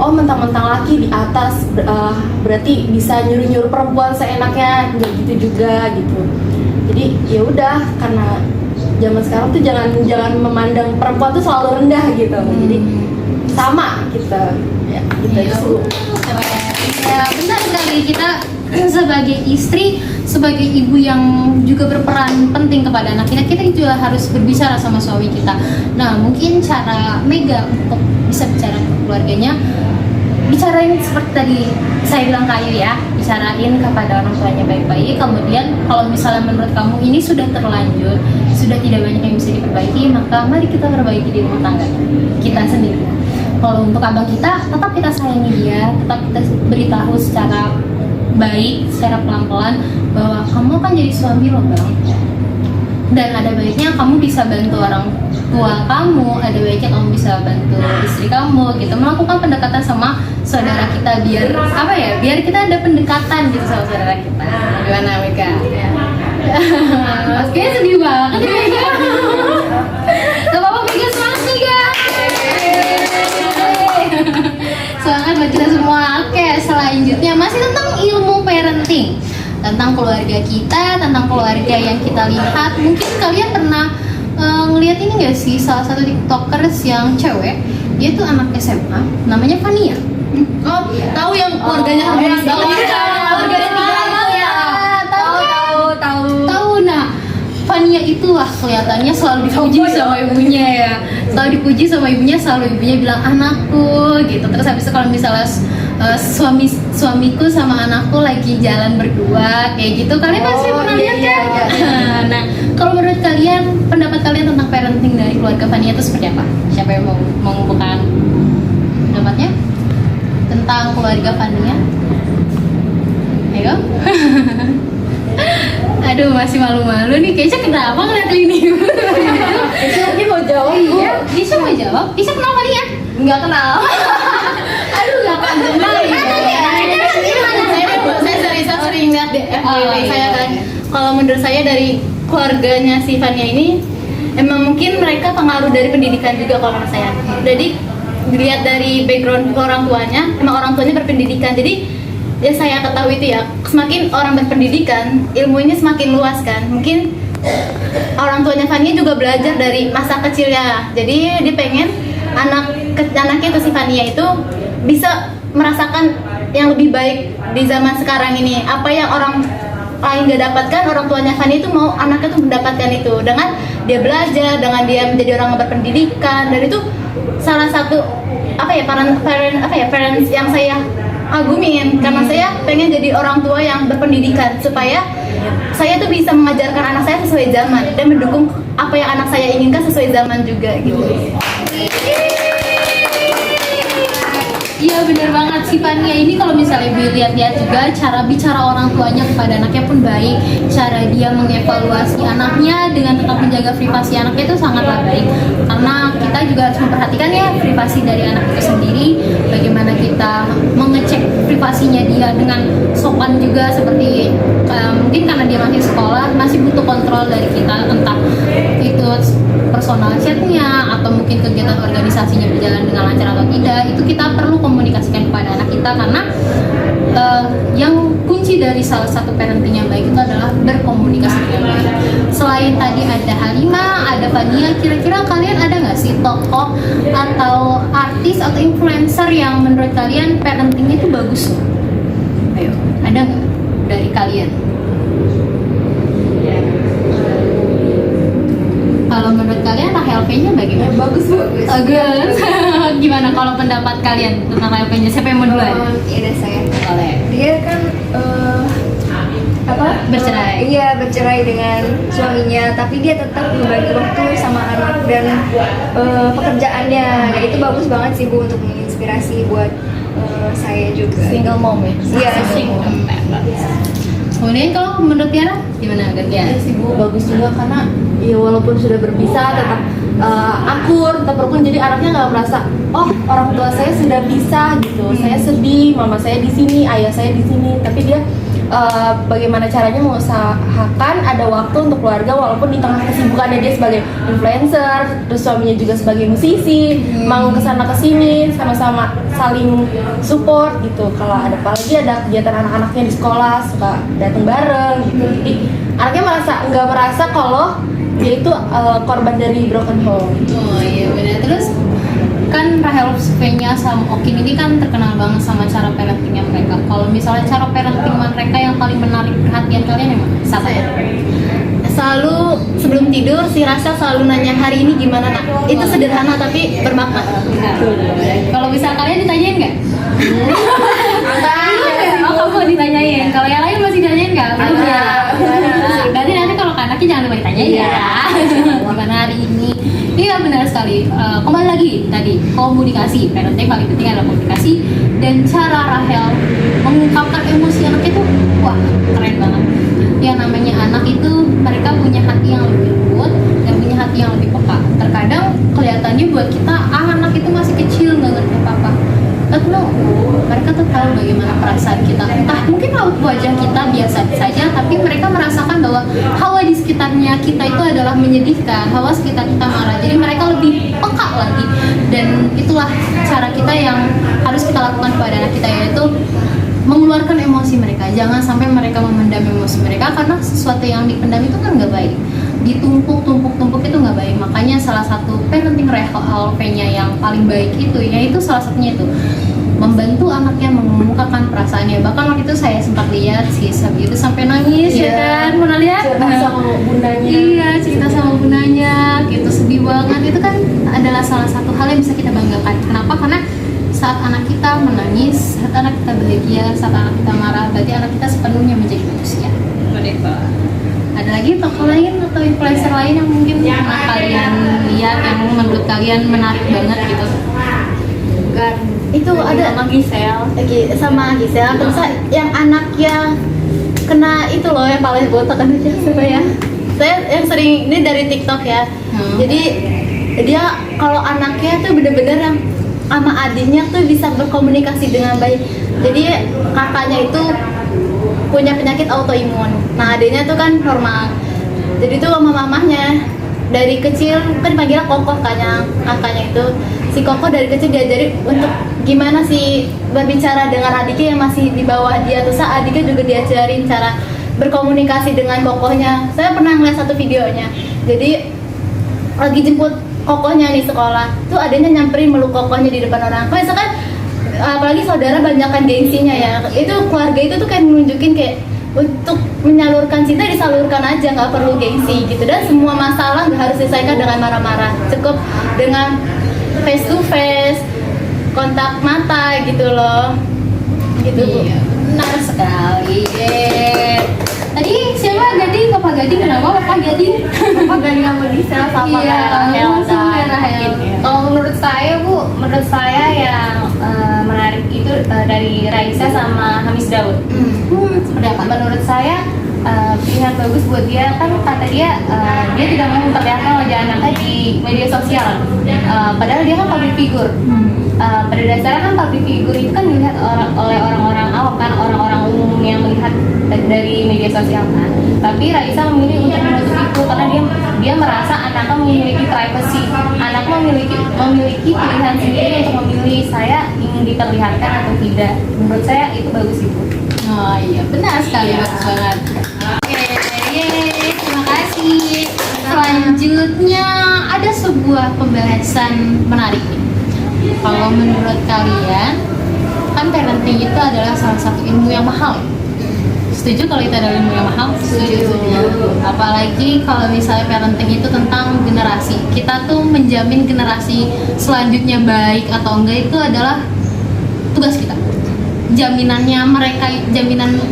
mentang-mentang laki di atas berarti bisa nyuruh-nyuruh perempuan seenaknya, nggak gitu juga gitu. Jadi ya udah, karena zaman sekarang tuh jangan memandang perempuan tuh selalu rendah gitu, jadi sama kita ya, kita itu.
Ya benar sekali, kita sebagai istri, sebagai ibu yang juga berperan penting kepada anak kita juga harus berbicara sama suami kita. Nah, mungkin cara Mega untuk bisa bicara ke keluarganya, bicarain seperti tadi saya bilang ke Ayu ya, bicarain kepada orang tuanya baik-baik. Kemudian kalau misalnya menurut kamu ini sudah terlanjur, sudah tidak banyak yang bisa diperbaiki, maka mari kita perbaiki di rumah tangga kita sendiri. Kalau untuk abang kita, tetap kita sayangi dia, tetap kita beritahu secara baik, secara pelan-pelan bahwa kamu kan jadi suami loh bang, dan ada baiknya kamu bisa bantu orang tua kamu, ada baiknya kamu bisa bantu istri kamu gitu, melakukan pendekatan sama saudara kita biar apa ya, biar kita ada pendekatan gitu sama saudara kita. Gimana Mega? Mas kayaknya sedih banget ya Mega. Gak apa-apa Mega, semangat Mega. Semangat buat kita semua. Oke, selanjutnya masih tentang ilmu parenting, tentang keluarga kita, tentang keluarga yang kita lihat. Mungkin kalian pernah ngeliat ini gak sih, salah satu tiktokers yang cewek, dia tuh anak SMA, namanya Fania. Oh, tahu yang keluarganya harmonis banget ya? Keluarganya tahu. Nah, Fania itulah kelihatannya selalu dipuji sama ibunya ya, selalu dipuji sama ibunya, selalu ibunya bilang anakku gitu. Terus habis itu kalau misalnya suamiku sama anakku lagi jalan berdua kayak gitu, kalian pasti pernah lihat kan? Nah, kalau menurut kalian, pendapat kalian tentang parenting dari keluarga Fania itu seperti apa? Siapa yang mau mengumumkan pendapatnya tentang keluarga Fania? Ayo. Aduh, masih malu-malu nih. Kayaknya kenapa ngeliat ini?
Ini mau jawab?
Iya, Isha mau jawab. Isha kenal Fania?
Nggak kenal.
Aduh, gak kenal. Saya sering lihat di FYP saya kan. Kalau menurut saya dari keluarganya si Fania ini, emang mungkin mereka pengaruh dari pendidikan juga kalau menurut saya. Jadi dilihat dari background orang tuanya, emang orang tuanya berpendidikan. Jadi ya saya ketahui itu ya, semakin orang berpendidikan, ilmunya semakin luas kan. Mungkin orang tuanya Fania juga belajar dari masa kecilnya. Jadi dia pengen anaknya itu si Fania itu bisa merasakan yang lebih baik di zaman sekarang ini. Apa yang orang lain gak dapatkan, orang tuanya Fania itu mau anaknya tuh mendapatkan itu dengan dia belajar, dengan dia menjadi orang yang berpendidikan. Dan itu salah satu parents yang saya agumin, karena saya pengen jadi orang tua yang berpendidikan supaya saya tuh bisa mengajarkan anak saya sesuai zaman dan mendukung apa yang anak saya inginkan sesuai zaman juga gitu. Iya bener banget sih Fania, ini kalau misalnya Ibu lihat-lihat juga cara bicara orang tuanya kepada anaknya pun baik, cara dia mengevaluasi anaknya dengan tetap menjaga privasi anaknya itu sangatlah baik, karena kita juga harus memperhatikan ya privasi dari anak itu sendiri, bagaimana kita mengecek privasinya dia dengan sopan juga, seperti mungkin karena dia masih sekolah masih butuh kontrol dari kita, entah itu personal chatnya atau mungkin kegiatan organisasinya berjalan dengan lancar atau tidak, itu kita perlu komunikasikan kepada anak kita, karena yang kunci dari salah satu parenting yang baik itu adalah berkomunikasi dengan baik. Selain tadi ada Halimah, ada Fania, kira-kira kalian ada nggak sih tokoh atau artis atau influencer yang menurut kalian parentingnya itu bagus? Ayo, ada nggak dari kalian? Kalau menurut kalian Rahel V-nya bagaimana?
Bagus Bu.
Bagus. Gimana kalau pendapat kalian tentang Rahel V-nya? Siapa yang mau duluan?
Iya deh saya.
Boleh.
Dia kan
Bercerai.
Iya, bercerai dengan suaminya, tapi dia tetap membagi waktu sama anak dan pekerjaannya. Nah, itu bagus banget sih Bu, untuk menginspirasi buat saya juga.
Single mom ya.
Iya, single mom.
Kemudian kalau menurut Tiara gimana Gantian?
Iya sih Bu, bagus juga karena ya walaupun sudah berpisah tetap akur, tetap rukun, jadi anaknya nggak merasa oh orang tua saya sudah pisah gitu, saya sedih, mama saya di sini, ayah saya di sini, tapi dia bagaimana caranya mengusahakan ada waktu untuk keluarga walaupun di tengah kesibukannya dia sebagai influencer, terus suaminya juga sebagai musisi, mau kesana kesini, sama-sama saling support gitu. Kalau ada apalagi ada kegiatan anak-anaknya di sekolah suka datang bareng gitu, jadi anaknya nggak merasa kalau dia itu korban dari broken home.
Oh iya benar. Terus kan Rahel V-nya sama Okin ini kan terkenal banget sama cara parentingnya mereka. Kalau misalnya cara parenting mereka yang paling menarik perhatian kalian yang mana? Satu.
Selalu sebelum tidur si Rasa selalu nanya hari ini gimana nak. Itu sederhana tapi bermakna.
Kalau misal kalian ditanyain nggak? Oh kamu ditanyain. Kalau yang lain masih ditanyain nggak? Belum ya. Berarti nanti kalau ke anaknya jangan lupa ditanyain ya. Gimana hari ini? Iya benar sekali. Kembali lagi tadi komunikasi. Parenting paling penting adalah komunikasi, dan cara Rahel mengungkapkan emosi anaknya itu wah keren banget. Yang namanya anak itu mereka punya hati yang lebih lembut dan punya hati yang lebih peka. Terkadang kelihatannya buat kita anak itu masih kecil nggak ngerti apa-apa. But no, mereka tuh tahu bagaimana perasaan kita. Entah mungkin wajah kita biasa saja, tapi mereka merasakan bahwa hawa di sekitarnya kita itu adalah menyedihkan, hawa sekitar kita marah. Jadi mereka lebih peka lagi. Dan itulah cara kita yang harus kita lakukan kepada anak kita, yaitu mengeluarkan emosi mereka. Jangan sampai mereka memendam emosi mereka, karena sesuatu yang dipendam itu kan nggak baik. Ditumpuk itu nggak baik. Makanya salah satu parenting Rahel V-nya yang paling baik itu, yaitu salah satunya itu membantu anaknya mengemukakan perasaannya. Bahkan waktu itu saya sempat lihat si Sabi itu sampai nangis, ya kan? Pernah lihat?
Cerita sama bundanya.
Iya, cerita sama bundanya, gitu sedih banget. Itu kan adalah salah satu hal yang bisa kita banggakan. Kenapa? Karena saat anak kita menangis, saat anak kita bahagia, saat anak kita marah, berarti anak kita sepenuhnya menjadi manusia. Ada lagi tokoh lain atau influencer lain yang mungkin pernah kalian lihat yang menurut kalian menarik banget gitu?
Kan itu ada
sama Giselle.
sama Giselle, terus yang anaknya kena itu loh yang paling botak kan itu siapa ya? Saya yang sering ini dari TikTok ya. Jadi dia kalau anaknya tuh bener-bener yang sama adiknya tuh bisa berkomunikasi dengan baik. Jadi kakaknya itu punya penyakit autoimun. Nah adiknya tuh kan normal. Jadi tuh sama mamahnya dari kecil kan panggilnya Kokoh kakaknya itu. Si Kokoh dari kecil diajari untuk gimana sih berbicara dengan adiknya yang masih di bawah dia. Terus adiknya juga diajarin cara berkomunikasi dengan Kokohnya. Saya pernah ngeliat satu videonya. Jadi lagi jemput Kokohnya di sekolah, tuh adanya nyamperin meluk Kokohnya di depan orang. Kalau misalkan apalagi saudara banyakkan gengsinya ya, itu keluarga itu tuh kayak menunjukin kayak untuk menyalurkan cinta disalurkan aja, nggak perlu gengsi gitu. Dan semua masalah nggak harus diselesaikan dengan marah-marah, cukup dengan face to face, kontak mata gitu loh, gitu.
Iya, benar sekali. Tadi siapa Gading? Bapak Gading kenapa Bapak Gading?
Apa gak sama Giselle sama
Iya,
Rahel
sama
dan
Rahel.
Okin ya.
Kalau menurut saya Bu, menurut saya yang menarik itu dari Raisa sama Hamis Daud.
Seperti apa?
Menurut saya pilihan bagus buat dia, kan kata dia dia tidak mau memperlihatkan wajah anaknya di media sosial. Padahal dia kan public figure. Pada dasarnya kan public figure itu kan dilihat oleh orang-orang awam kan, orang-orang umum yang melihat dari media sosial kan. Tapi Raisa memilih untuk menutup itu karena dia merasa anaknya memiliki privacy, anaknya memiliki pilihan sendiri untuk memilih saya ingin diperlihatkan atau tidak. Menurut saya itu bagus itu.
Oh iya, benar sekali, bagus banget. Oke, yeay, terima kasih. Selanjutnya ada sebuah pembahasan menarik nih. Kalau menurut kalian, kan parenting itu adalah salah satu ilmu yang mahal. Setuju kalau itu adalah ilmu yang mahal? Setuju. Apalagi kalau misalnya parenting itu tentang generasi. Kita tuh menjamin generasi selanjutnya baik atau enggak itu adalah tugas kita. Jaminannya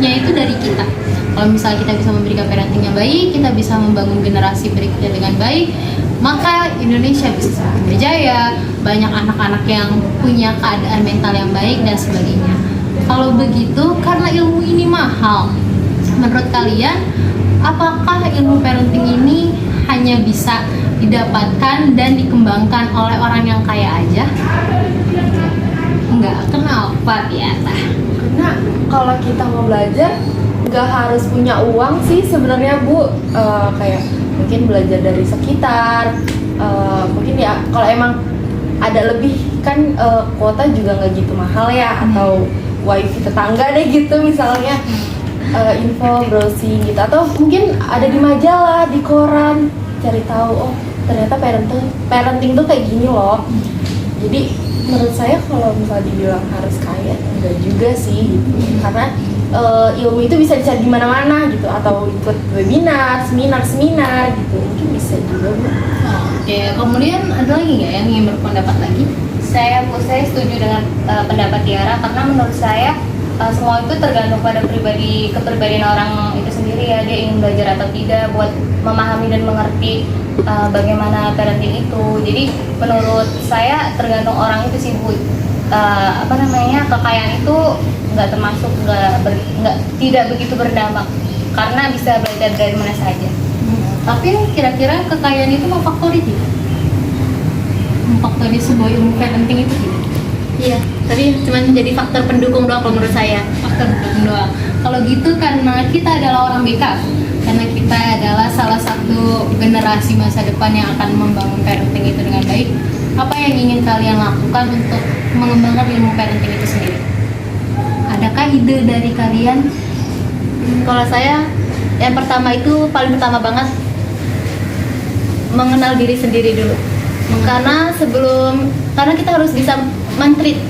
itu dari kita. Kalau misalnya kita bisa memberikan parenting yang baik, kita bisa membangun generasi berikutnya dengan baik, maka Indonesia bisa semakin berjaya, banyak anak-anak yang punya keadaan mental yang baik dan sebagainya. Kalau begitu, karena ilmu ini mahal, menurut kalian apakah ilmu parenting ini hanya bisa didapatkan dan dikembangkan oleh orang yang kaya aja? Enggak, kenapa Tiara?
Karena kalau kita mau belajar nggak harus punya uang sih sebenarnya Bu. Kayak mungkin belajar dari sekitar, mungkin ya kalau emang ada lebih kan, kuota juga nggak gitu mahal ya, atau wifi tetangga deh gitu misalnya, info browsing gitu, atau mungkin ada di majalah, di koran, cari tahu oh ternyata parenting tuh kayak gini loh. Jadi menurut saya kalau misalnya dibilang harus kaya enggak juga sih gitu. Karena ilmu itu bisa dicari di mana-mana gitu, atau ikut webinar, seminar gitu, mungkin bisa juga Bu.
Oke, kemudian ada lagi nggak yang ingin berpendapat lagi?
Saya setuju dengan pendapat Tiara, karena menurut saya semua itu tergantung pada kepribadian orang itu sendiri ya, dia ingin belajar atau tidak buat memahami dan mengerti bagaimana parenting itu. Jadi menurut saya tergantung orang itu sih Bu. Kekayaan itu tidak begitu berdampak karena bisa belajar dari mana saja.
Tapi kira-kira kekayaan itu memfaktori tidak? Memfaktori sebuah ilmu parenting itu tidak?
Iya, tapi cuma jadi faktor pendukung doang kalau menurut saya.
Faktor pendukung doang. Kalau gitu karena kita adalah orang BK, karena kita adalah salah satu generasi masa depan yang akan membangun parenting itu dengan baik, apa yang ingin kalian lakukan untuk mengembangkan ilmu parenting itu sendiri? Adakah ide dari kalian?
Kalau saya, yang pertama itu paling pertama banget mengenal diri sendiri dulu. Karena kita harus bisa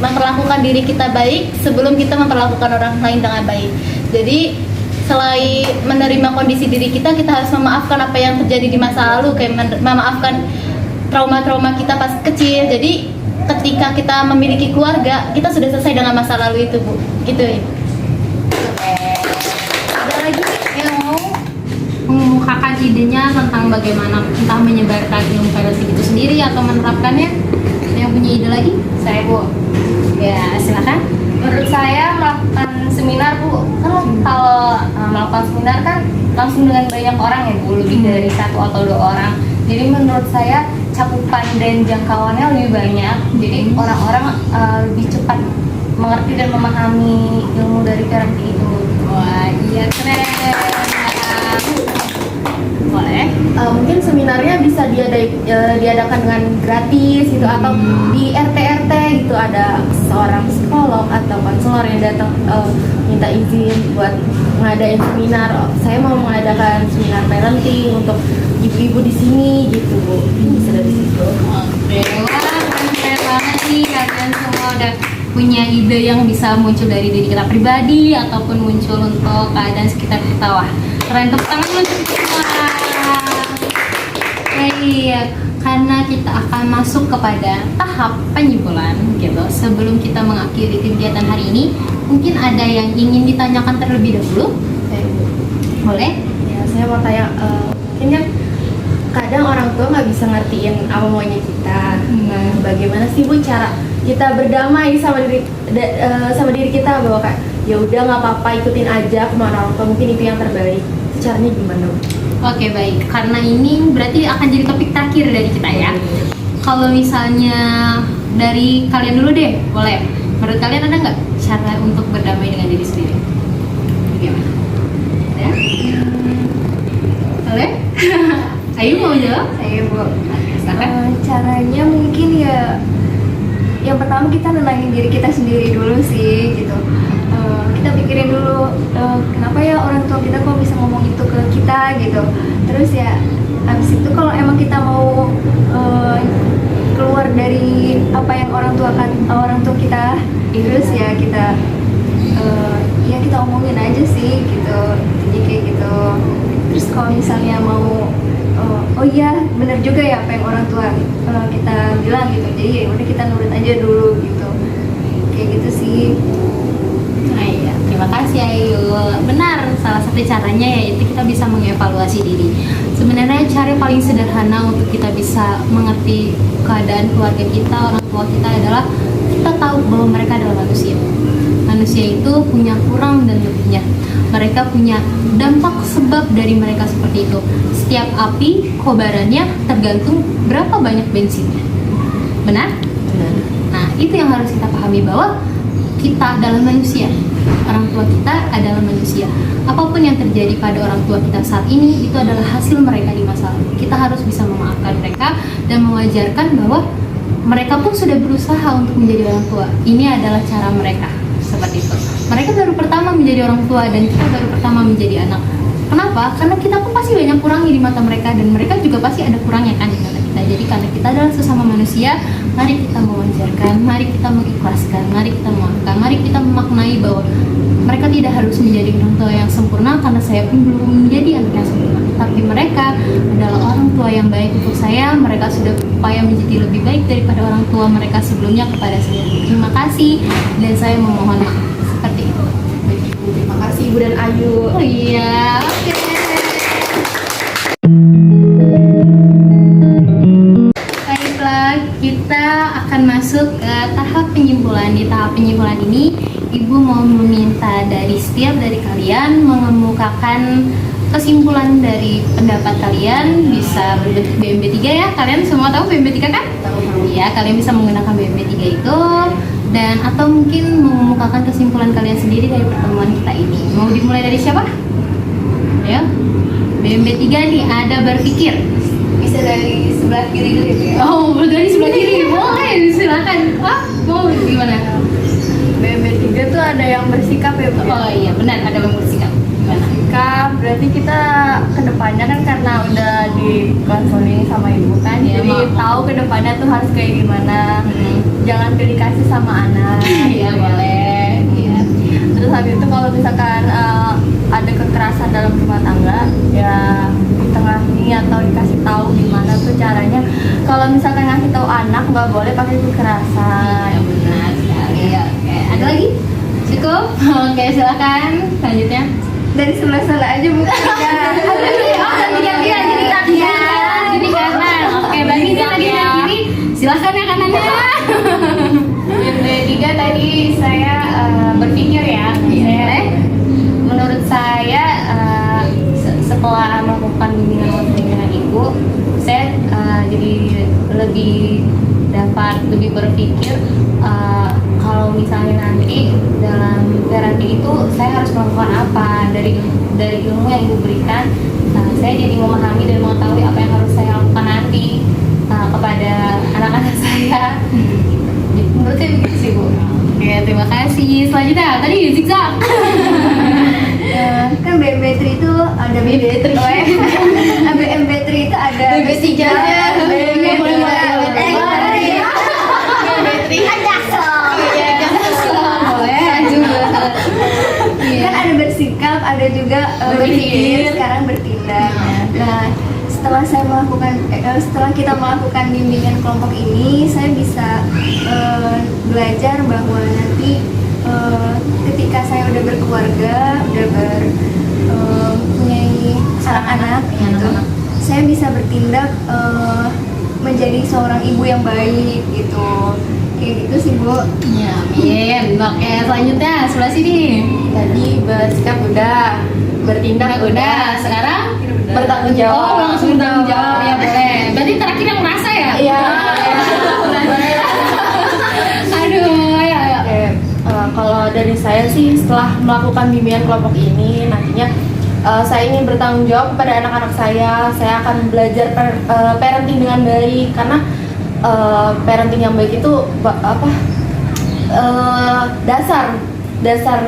memperlakukan diri kita baik sebelum kita memperlakukan orang lain dengan baik. Jadi selain menerima kondisi diri kita harus memaafkan apa yang terjadi di masa lalu, kayak memaafkan trauma-trauma kita pas kecil. Jadi ketika kita memiliki keluarga, kita sudah selesai dengan masa lalu itu Bu. Gitu ya.
Ada lagi yang mau mengemukakan idenya tentang bagaimana entah menyebarkan ilmu parenting itu sendiri atau menerapkannya? Ada yang punya ide lagi?
Saya Bu.
Ya, silakan.
Menurut saya melakukan seminar Bu, kalau melakukan seminar kan langsung dengan banyak orang ya Bu, lebih dari 1 atau 2 orang. Jadi menurut saya cakupan dan jangkauannya lebih banyak. Jadi orang-orang lebih cepat mengerti dan memahami ilmu dari parenting itu.
Wah, iya keren. Boleh.
Mungkin seminarnya bisa diadakan dengan gratis gitu, atau di RT gitu ada seorang psikolog atau konselor yang datang minta izin buat ngadain seminar. Saya mau mengadakan seminar parenting untuk ibu-ibu di sini gitu Bu. Bisa dari situ.
Oke, wah keren banget nih, kalian semua udah punya ide yang bisa muncul dari diri kita pribadi ataupun muncul untuk keadaan sekitar kita. Wah keren, tepuk tangan untuk kita semua. Iya, karena kita akan masuk kepada tahap penyimpulan gitu. Sebelum kita mengakhiri kegiatan hari ini, mungkin ada yang ingin ditanyakan terlebih dahulu. Boleh?
Ya, saya mau tanya, mungkin kan kadang orang tua nggak bisa ngertiin apa maunya kita. Nah, bagaimana sih Bu cara kita berdamai sama diri kita bahwa kayak ya udah nggak apa-apa, ikutin aja kemana orang tua, mungkin itu yang terbaik. Caranya gimana?
Oke, baik. Karena ini berarti akan jadi topik terakhir dari kita ya. Kalau misalnya dari kalian dulu deh, boleh. Menurut kalian ada nggak cara untuk berdamai dengan diri sendiri? Gimana? Ada? Boleh? Ayo mau jawab?
Saya Bu.
Silakan.
Caranya mungkin ya yang pertama kita nenangin diri kita sendiri dulu sih gitu. Kita pikirin dulu kenapa ya orang tua kita kok bisa ngomong itu ke kita gitu. Terus ya habis itu kalau emang kita mau keluar dari apa yang orang tua kita, terus ya kita ya kita omongin aja sih gitu. Jadi kayak gitu. Terus kalau misalnya mau oh iya benar juga ya apa yang orang tua kita bilang gitu, jadi ya udah kita nurut aja dulu gitu, kayak gitu sih.
Nah, iya. Terima kasih Ayu. Benar, salah satu caranya yaitu kita bisa mengevaluasi diri. Sebenarnya cara paling sederhana untuk kita bisa mengerti keadaan keluarga kita, orang tua kita adalah kita tahu bahwa mereka adalah manusia. Manusia itu punya kurang dan lebihnya. Mereka punya dampak sebab dari mereka seperti itu. Setiap api kobarannya tergantung berapa banyak bensinnya. Benar? Benar. Nah, itu yang harus kita pahami bahwa kita adalah manusia. Orang tua kita adalah manusia. Apapun yang terjadi pada orang tua kita saat ini itu adalah hasil mereka di masa lalu. Kita harus bisa memaafkan mereka dan mewajarkan bahwa mereka pun sudah berusaha untuk menjadi orang tua. Ini adalah cara mereka. Seperti itu. Mereka baru pertama menjadi orang tua dan kita baru pertama menjadi anak. Kenapa? Karena kita pun pasti banyak kurangnya di mata mereka dan mereka juga pasti ada kurangnya kan di mata kita. Jadi karena kita adalah sesama manusia, mari kita mewajarkan, mari kita mengikhlaskan, mari kita memaafkan, mari kita memaknai bahwa mereka tidak harus menjadi orang tua yang sempurna karena saya pun belum menjadi anak yang sempurna. Tapi mereka adalah orang tua yang baik untuk saya. Mereka sudah berupaya menjadi lebih baik daripada orang tua mereka sebelumnya kepada saya. Terima kasih dan saya memohon maaf. Seperti itu.
Terima kasih Ibu dan Ayu.
Oh iya, oke. Baiklah, kita akan masuk ke tahap penyimpulan. Di tahap penyimpulan ini, Ibu mau meminta dari setiap dari kalian mengemukakan kesimpulan dari pendapat kalian, bisa berbentuk BMB3 ya. Kalian semua tahu BMB3 kan? Iya, kalian bisa menggunakan BMB3 itu dan atau mungkin mengemukakan kesimpulan kalian sendiri dari pertemuan kita ini. Mau dimulai dari siapa? Ya. BMB3 nih, ada berpikir.
Bisa dari sebelah kiri dulu ya.
Oh, dari sebelah kiri. Boleh, silakan. Mau gimana?
BMB3 tuh ada yang bersikap ya Bu.
Oh iya, benar, ada yang bersikap. Gimana?
Sikap berarti kita kedepannya kan karena udah di konseling sama ibu kan,
Iya,
jadi
maaf.
tahu kedepannya tuh harus kayak gimana. Jangan pilih kasih sama anak.
Iya, boleh. Iya.
Terus habis itu kalau misalkan ada kekerasan dalam rumah tangga, ya ditengahi atau dikasih tahu gimana tuh caranya. Kalau misalkan ngasih tahu anak nggak boleh pakai kekerasan.
Iya, benar sekali. Oke, ada lagi? Cukup? Oke, silakan. Selanjutnya.
Dari sebelah aja Bu.
Jadi kanan. Oke, bagi tadi yang kiri. Silakan ya kanannya.
BMB3 tadi saya berpikir ya, menurut saya setelah melakukan bimbingan konseling dengan ibu, saya jadi lebih dapat lebih berpikir kalau misalnya nanti dalam terapi itu saya harus melakukan apa dari ilmu yang ibu berikan. Saya jadi memahami dan mengetahui apa yang harus saya lakukan nanti kepada anak-anak saya. Menurut saya begitu sih Bu.
Oke, terima kasih. Selanjutnya, tadi zigzag.
Kan BMB3 itu ada BMB3. BMB3 itu ada
BMB3 nya.
Kan ada bersikap, ada juga berpikir, sekarang bertindak. Nah, setelah kita melakukan bimbingan kelompok ini, saya bisa belajar bahwa nanti ketika saya udah berkeluarga, udah mempunyai anak-anak, gitu, saya bisa bertindak menjadi seorang ibu yang baik gitu. kayak gitu sih Bu.
Ya, amin. Oke, selanjutnya sebelah sini.
Tadi bersikap udah, bertindak udah,
Sekarang
bertanggung jawab.
Oh, langsung bertanggung jawab. Ya boleh. Berarti terakhir yang merasa ya?
Iya.
Aduh, ya.
Oke, kalau dari saya sih setelah melakukan bimbingan kelompok ini nantinya saya ingin bertanggung jawab kepada anak-anak saya. Saya akan belajar parenting dengan baik karena parenting yang baik itu dasar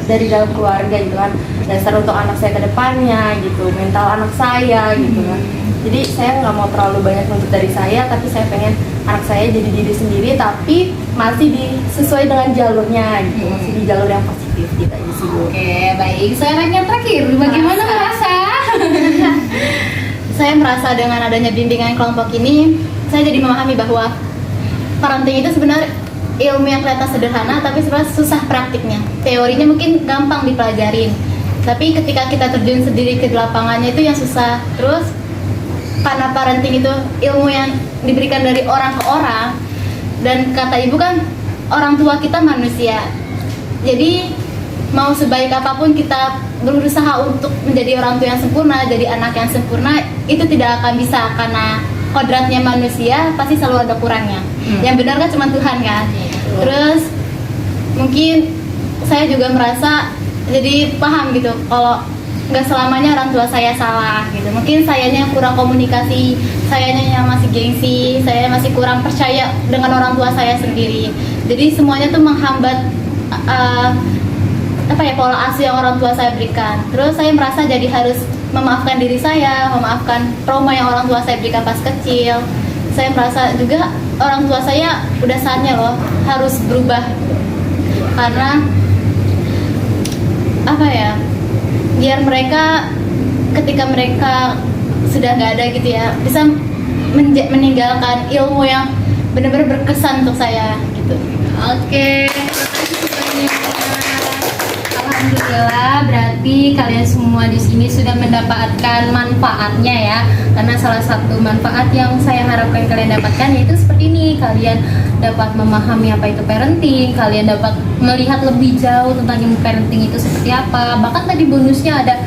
dari dalam keluarga gitu kan, dasar untuk anak saya ke depannya gitu, mental anak saya gitu kan. Jadi saya nggak mau terlalu banyak nuntut dari saya, tapi saya pengen anak saya jadi diri sendiri tapi masih sesuai dengan jalurnya gitu, masih di jalur yang positif gitu aja sih Bu.
Oke, baik. Sekarang yang terakhir, bagaimana merasa?
Saya merasa dengan adanya bimbingan kelompok ini, saya jadi memahami bahwa parenting itu sebenarnya ilmu yang kelihatan sederhana, tapi sebenarnya susah praktiknya. Teorinya mungkin gampang dipelajarin, tapi ketika kita terjun sendiri ke lapangannya itu yang susah. Terus karena parenting itu ilmu yang diberikan dari orang ke orang, dan kata ibu kan orang tua kita manusia. Jadi mau sebaik apapun kita berusaha untuk menjadi orang tua yang sempurna, jadi anak yang sempurna, itu tidak akan bisa karena kodratnya manusia pasti selalu ada kurangnya. Yang benar kan cuma Tuhan kan. Terus mungkin saya juga merasa jadi paham gitu kalau nggak selamanya orang tua saya salah gitu. Mungkin sayanya kurang komunikasi, sayanya yang masih gengsi, saya masih kurang percaya dengan orang tua saya sendiri. Jadi semuanya tuh menghambat pola asuh yang orang tua saya berikan. Terus saya merasa jadi harus memaafkan diri saya, memaafkan trauma yang orang tua saya berikan pas kecil. Saya merasa juga orang tua saya udah saatnya loh harus berubah, karena biar mereka ketika mereka sudah nggak ada gitu ya bisa meninggalkan ilmu yang benar-benar berkesan untuk saya gitu.
Oke, alhamdulillah, berarti kalian semua di sini sudah mendapatkan manfaatnya ya. Karena salah satu manfaat yang saya harapkan kalian dapatkan yaitu seperti ini, kalian dapat memahami apa itu parenting, kalian dapat melihat lebih jauh tentang ilmu parenting itu seperti apa. Bahkan tadi bonusnya ada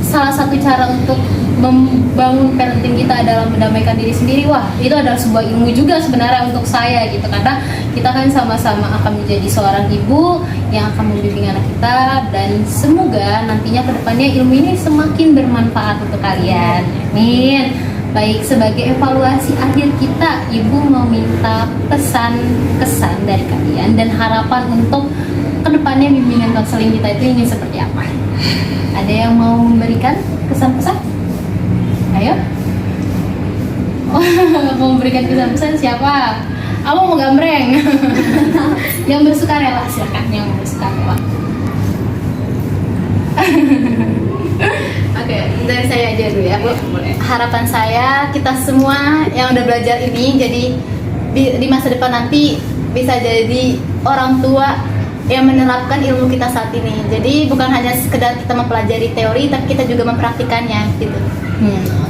salah satu cara untuk membangun parenting kita adalah mendamaikan diri sendiri. Wah, itu adalah sebuah ilmu juga sebenarnya untuk saya gitu, karena kita kan sama-sama akan menjadi seorang ibu yang akan membimbing anak kita, dan semoga nantinya kedepannya ilmu ini semakin bermanfaat untuk kalian. Amin. Baik, sebagai evaluasi akhir kita, ibu mau minta pesan-kesan dari kalian dan harapan untuk kedepannya bimbingan konseling kita itu ingin seperti apa? Ada yang mau memberikan kesan-pesan? Ayo. Mau memberikan kesan-pesan siapa? Abang mau gambreng. Yang bersukarela, silakan yang bersukarela.
Oke, dari saya aja dulu ya Bu. Harapan saya kita semua yang udah belajar ini jadi di masa depan nanti bisa jadi orang tua yang menerapkan ilmu kita saat ini. Jadi bukan hanya sekedar kita mempelajari teori, tapi kita juga mempraktikannya gitu.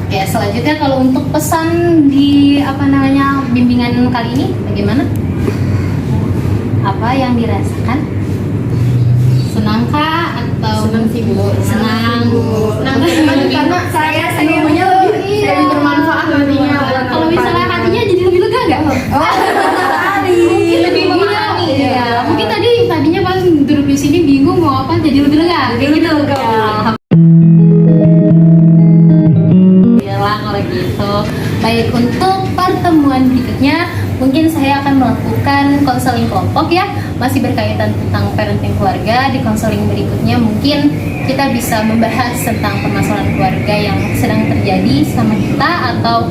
Oke, selanjutnya kalau untuk pesan di bimbingan kali ini bagaimana? Apa yang dirasakan? Senangkah atau
Senang sih Bu.
Senang.
Karena saya semuanya lebih bermanfaat nantinya.
Kalau misalnya hatinya jadi lebih lega nggak? Mungkin lebih memahami. Ya. Mungkin tadinya pas duduk di sini bingung mau apa, jadi lebih lega. Kayak gitu. Alhamdulillah kalau gitu. Baik, untuk pertemuan berikutnya mungkin saya akan melakukan konseling kelompok ya, masih berkaitan tentang parenting keluarga. Di konseling berikutnya mungkin kita bisa membahas tentang permasalahan keluarga yang sedang terjadi sama kita, atau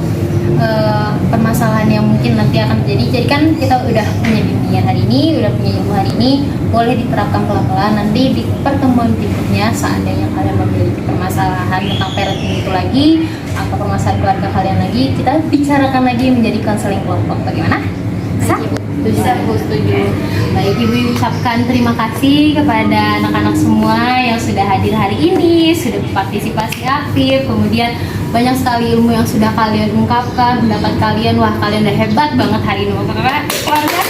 permasalahan yang mungkin nanti akan terjadi. Jadi kan kita udah punya bimbingan hari ini, udah punya ilmu hari ini, boleh diterapkan pelan-pelan. Nanti di pertemuan berikutnya seandainya kalian memiliki permasalahan tentang parenting itu lagi, atau permasalahan keluarga kalian lagi, kita bicarakan lagi menjadi konseling kelompok. Bagaimana? Bisa?
Bu, setuju.
Baik, Ibu ucapkan terima kasih kepada anak-anak semua yang sudah hadir hari ini, sudah berpartisipasi aktif, kemudian banyak sekali ilmu yang sudah kalian ungkapkan, pendapat kalian, wah kalian udah hebat banget hari ini. Keluarga.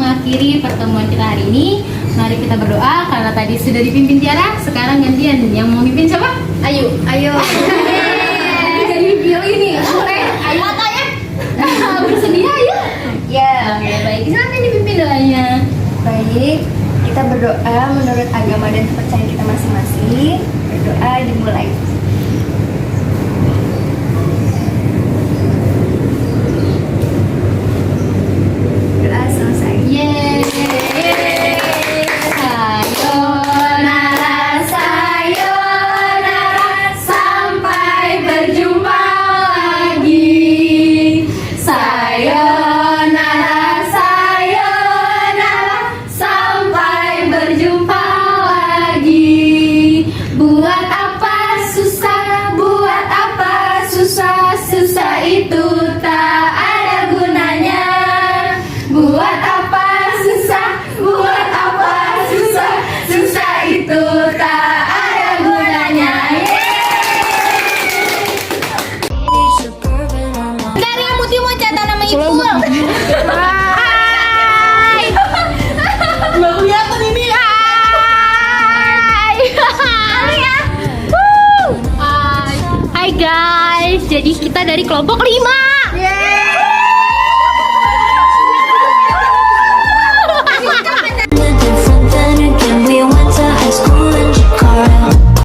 mengakhiri pertemuan kita hari ini, mari kita berdoa karena tadi sudah dipimpin Tiara, sekarang gantian yang mau mimpin siapa?
Ayo.
Jadi pilih nih. Oke, ayo katanya. Bersedia ya?
Ya,
Oke, baik. Silakan dipimpin doanya.
baik. Kita berdoa menurut agama dan kepercayaan kita masing-masing. Berdoa dimulai. Doa selesai.
Sayonara, sayonara, sampai berjumpa lagi. Sayonara, sayonara, sampai berjumpa lagi. Buat apa susah, buat apa susah, susah itu tak ada gunanya. Buat apa susah, buat apa susah, susah itu tak ada gunanya. Dari yang putih mau catat nama Ipul. Hai. Belum kelihatan ini. Hai. Hai guys, jadi kita dari kelompok 5.